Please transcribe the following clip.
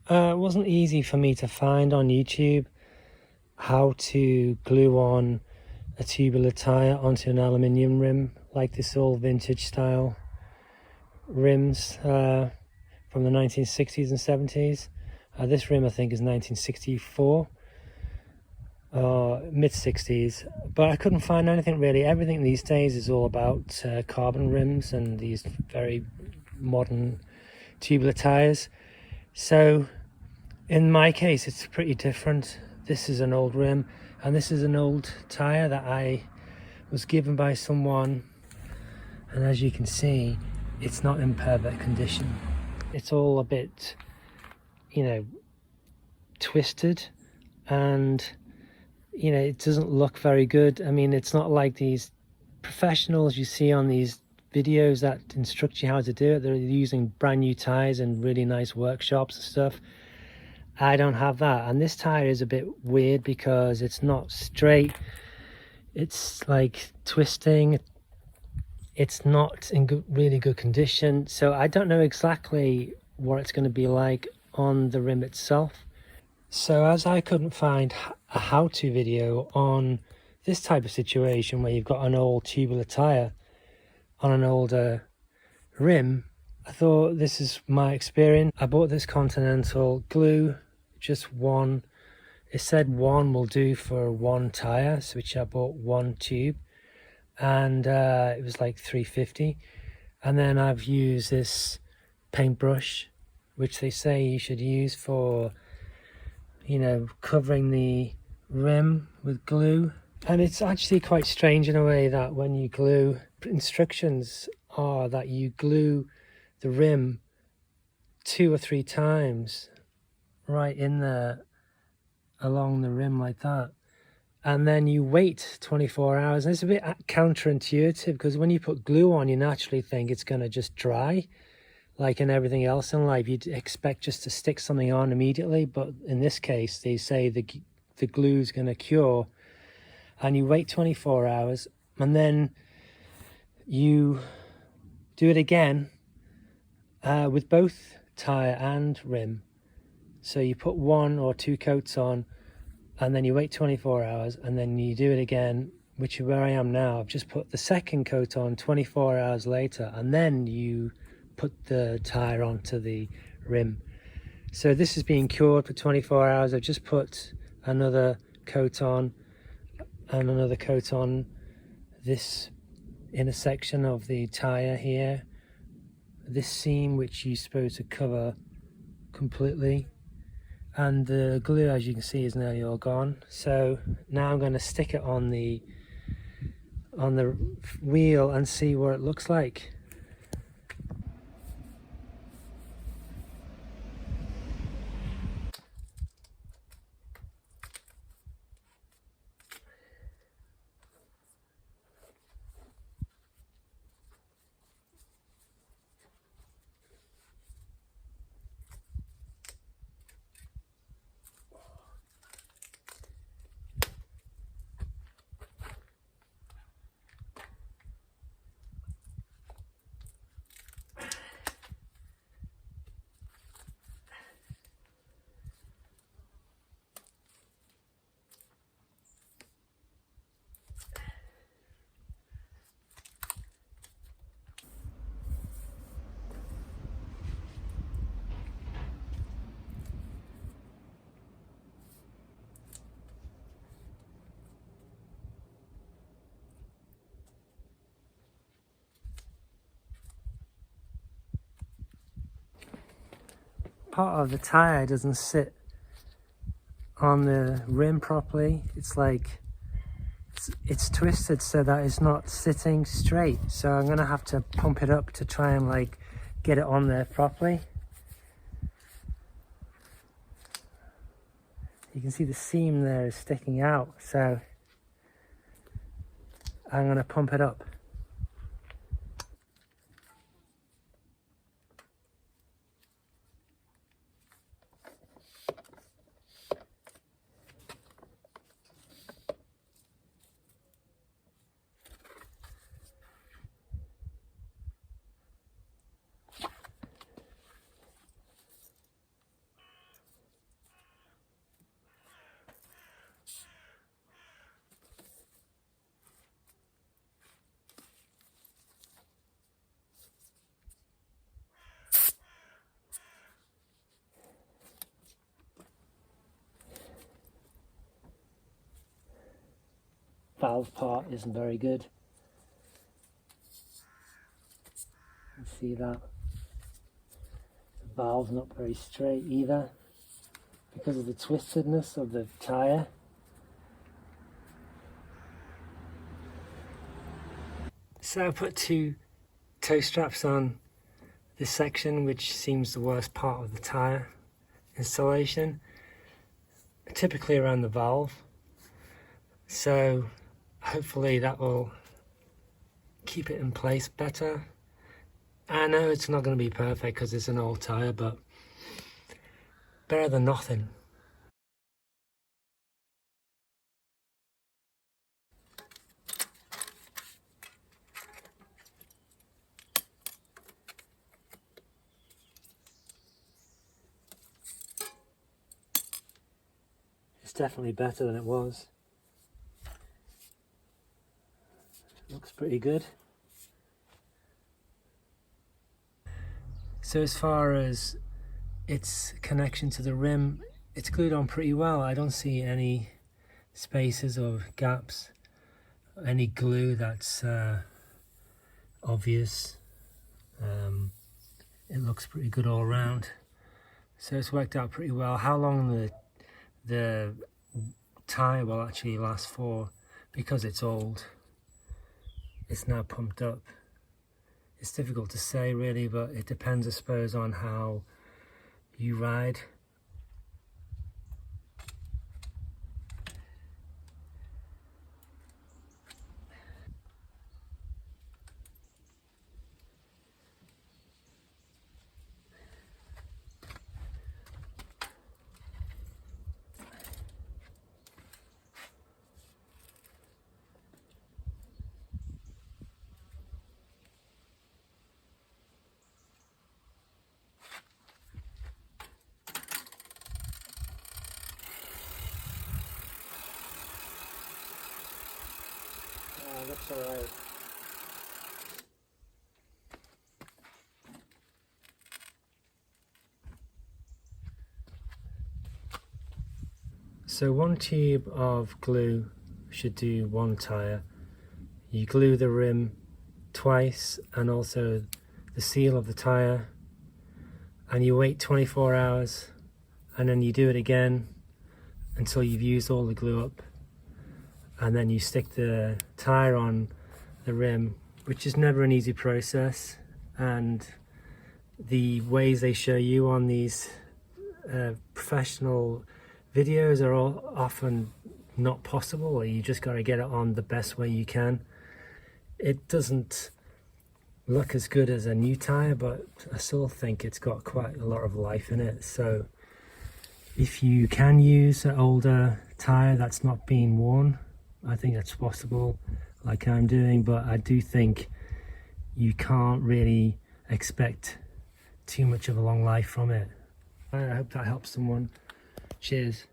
It wasn't easy for me to find on YouTube how to glue on a tubular tyre onto an aluminium rim, like this old vintage style rims from the 1960s and 70s. This rim I think is 1964 or mid 60s, but I couldn't find anything really. Everything these days is all about carbon rims and these very modern tubular tyres. So in my case it's pretty different. This is an old rim and this is an old tyre that I was given by someone, and as you can see it's not in perfect condition. It's all a bit, you know, twisted, and you know, it doesn't look very good. I mean, it's not like these professionals you see on these videos that instruct you how to do it. They're using brand new tires and really nice workshops and stuff. I don't have that, and this tire is a bit weird because it's not straight. It's like twisting. It's not in really good condition, so I don't know exactly what it's going to be like on the rim itself. So as I couldn't find a how-to video on this type of situation where you've got an old tubular tyre on an older rim, I thought this is my experience. I bought this Continental glue, just one. It said one will do for one tyre, so which I bought one tube, and it was like $3.50. And then I've used this paintbrush, which they say you should use for, you know, covering the rim with glue. And it's actually quite strange in a way that when you glue, instructions are that you glue the rim 2 or 3 times right in there along the rim like that, and then you wait 24 hours. And it's a bit counterintuitive because when you put glue on, you naturally think it's going to just dry. Like in everything else in life, you'd expect just to stick something on immediately, but in this case they say the glue is going to cure, and you wait 24 hours and then you do it again with both tyre and rim. So you put 1 or 2 coats on, and then you wait 24 hours, and then you do it again, which is where I am now. I've just put the second coat on 24 hours later, and then you put the tyre onto the rim. So this is being cured for 24 hours. I've just put another coat on and another coat on this inner section of the tyre here, this seam which you're supposed to cover completely, and the glue, as you can see, is nearly all gone. So now I'm going to stick it on the wheel and see what it looks like. Part of the tyre doesn't sit on the rim properly. It's like it's twisted so that it's not sitting straight. So I'm gonna have to pump it up to try and like get it on there properly. You can see the seam there is sticking out, so I'm gonna pump it up. valve part isn't very good. You can see that the valve's not very straight either because of the twistedness of the tyre. So I put 2 toe straps on this section, which seems the worst part of the tyre installation, typically around the valve. So hopefully that will keep it in place better. I know it's not going to be perfect because it's an old tyre, but better than nothing. It's definitely better than it was. Looks pretty good. So as far as its connection to the rim, it's glued on pretty well. I don't see any spaces or gaps, any glue that's obvious. It looks pretty good all around. So it's worked out pretty well. How long the tyre will actually last for, because it's old, it's now pumped up. It's difficult to say really, but it depends, I suppose, on how you ride. Looks alright. So 1 tube of glue should do 1 tyre. You glue the rim twice and also the seal of the tyre, and you wait 24 hours and then you do it again until you've used all the glue up, and then you stick the tyre on the rim, which is never an easy process, and the ways they show you on these professional videos are all often not possible, or you just got to get it on the best way you can. It doesn't look as good as a new tyre, but I still think it's got quite a lot of life in it. So if you can use an older tyre that's not being worn, I think that's possible, like I'm doing, but I do think you can't really expect too much of a long life from it. I hope that helps someone. Cheers.